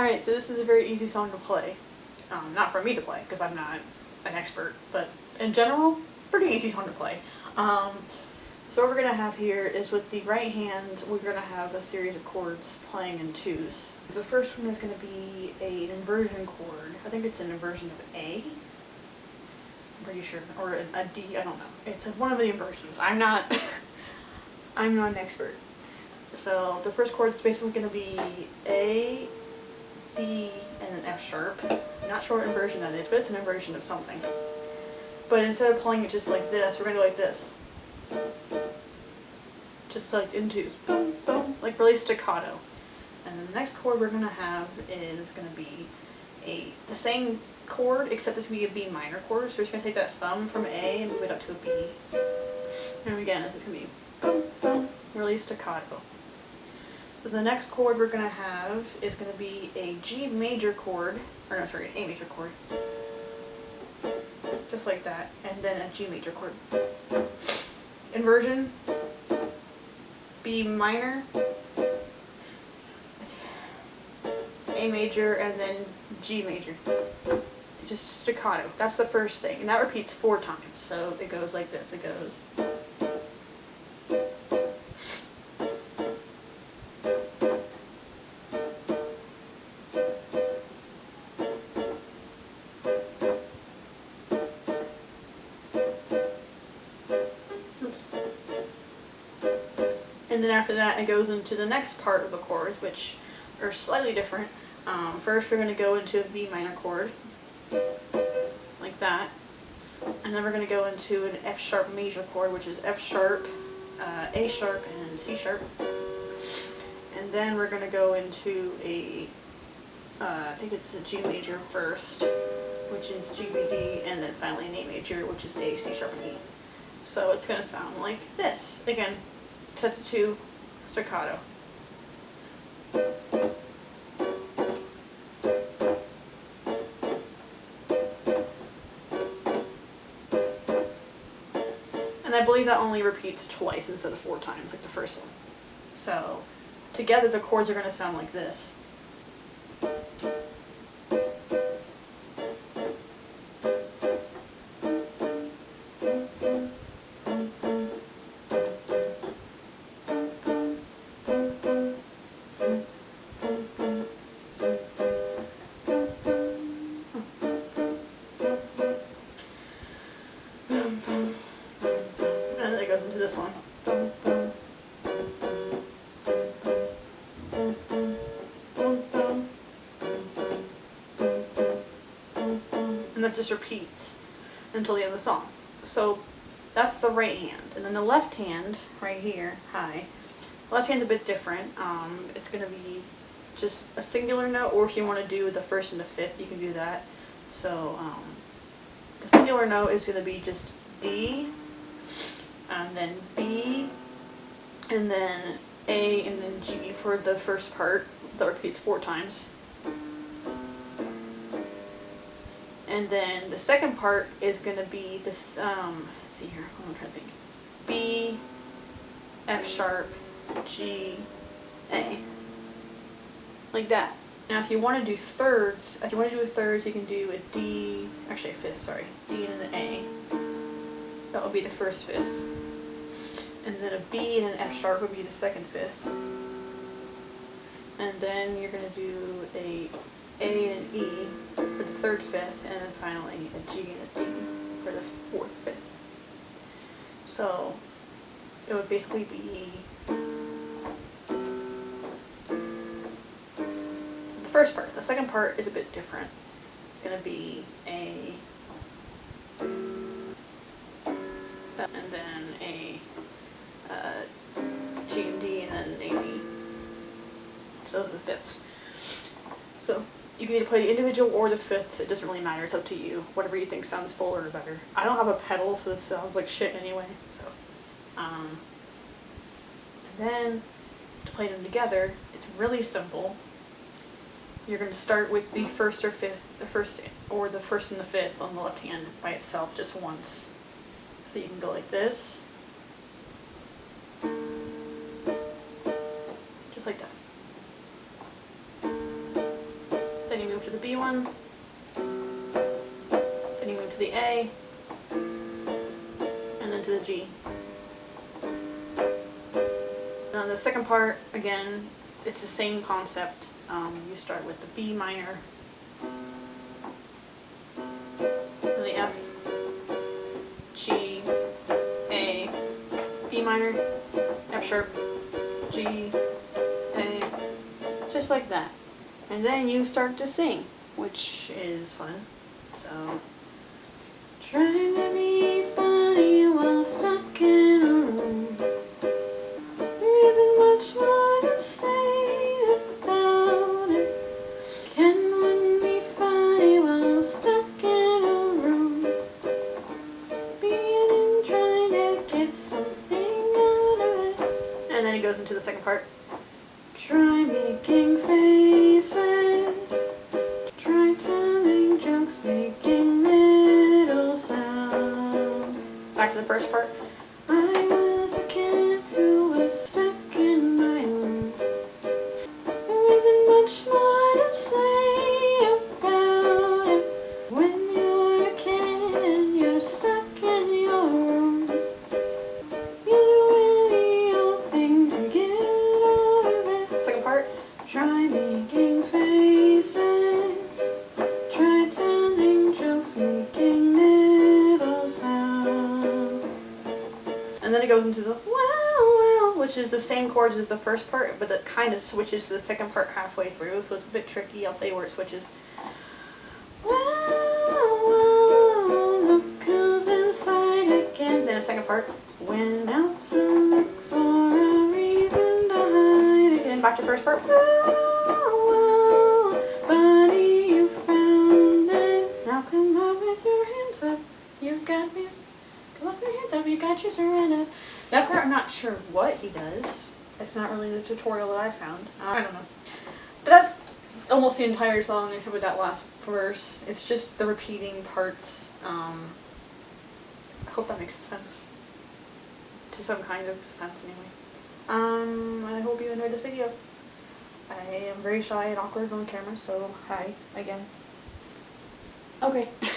Alright, so this is a very easy song to play. Not for me to play, because I'm not an expert, but in general, pretty easy song to play. So what we're going to have here is with the right hand, we're going to have a series of chords playing in twos. The first one is going to be an inversion chord. I think it's an inversion of A. I'm pretty sure. Or a D, I don't know. It's one of the inversions. I'm not an expert. So the first chord is basically going to be A, D, and an F sharp. I'm not sure what inversion that is, but it's an inversion of something. But instead of playing it just like this, we're going to go like this. Just like in twos. Boom, boom, like really staccato. And then the next chord we're going to have is going to be the same chord, except it's going to be a B minor chord. So we're just going to take that thumb from A and move it up to a B. And again, it's just going to be boom, boom, really staccato. So the next chord we're going to have is going to be a G major chord, or no, sorry, an A major chord. Just like that. And then a G major chord. Inversion, B minor, A major, and then G major. Just staccato. That's the first thing. And that repeats 4 times. So it goes like this. It goes. And then after that, it goes into the next part of the chords, which are slightly different. First, we're going to go into a B minor chord, like that. And then we're going to go into an F sharp major chord, which is F sharp, A sharp, and C sharp. And then we're going to go into I think it's a G major first, which is G, B, D, and then finally an A major, which is A, C sharp, and E. So it's going to sound like this. Again, set to 2, staccato. And I believe that only repeats twice instead of 4 times, like the first one. So, together the chords are going to sound like this. And then it goes into this one. And that just repeats until the end of the song. So that's the right hand. And then the left hand, right here, high. Left hand's a bit different. It's going to be just a singular note, or if you want to do the first and the fifth, you can do that. So the singular note is going to be just D, and then B, and then A, and then G for the first part. That repeats 4 times. And then the second part is going to be this, let's see here, I'm trying to think. B, F sharp, G, A. Like that. Now if you want to do thirds, you can do a D, actually a fifth, sorry. D and an A. That would be the first fifth. And then a B and an F sharp would be the second fifth. And then you're going to do a and E for the third fifth, and then finally a G and a D for the fourth fifth. So it would basically be the first part. The second part is a bit different. It's going to be a and then a G and D, and then an A B. So those are the fifths. So you can either play the individual or the fifths. It doesn't really matter. It's up to you. Whatever you think sounds fuller or better. I don't have a pedal, so this sounds like shit anyway. So, and then to play them together, it's really simple. You're going to start with the first or fifth, the first and the fifth on the left hand by itself just once. So you can go like this, just like that. one. Then you move to the A, and then to the G. Now the second part, again, it's the same concept. You start with the B minor, then the F, G, A, B minor, F sharp, G, A, just like that. And then you start to sing, which is fun. So, trying to be funny while stuck in a room. There isn't much more to say about it. Can one be funny while stuck in a room? Being and trying to get something out of it. And then it goes into the second part. Try making faces. Try telling jokes, making little sounds. Back to the first part. I was a kid who was stuck in my room. There isn't much more to say about it. When you're a kid and you're stuck in your room, you do any old thing to get out of it. Second part. Try making faces. Try telling jokes, making little sounds. And then it goes into the wow, which is the same chords as the first part, but that kind of switches to the second part halfway through, so it's a bit tricky. I'll tell you where it switches. Wow, look who's inside again. Then a second part. Went out to look for a reason to hide again. Back to the first part. Wow, buddy, you found it. Now come up with your hands up. You got me. Come up with your hands up. You got your surrender. That part, I'm not sure what he does. It's not really the tutorial that I found. I don't know. But that's almost the entire song except with that last verse. It's just the repeating parts. I hope that makes sense. To some kind of sense, anyway. I hope you enjoyed this video. I am very shy and awkward on camera, so hi again. Okay.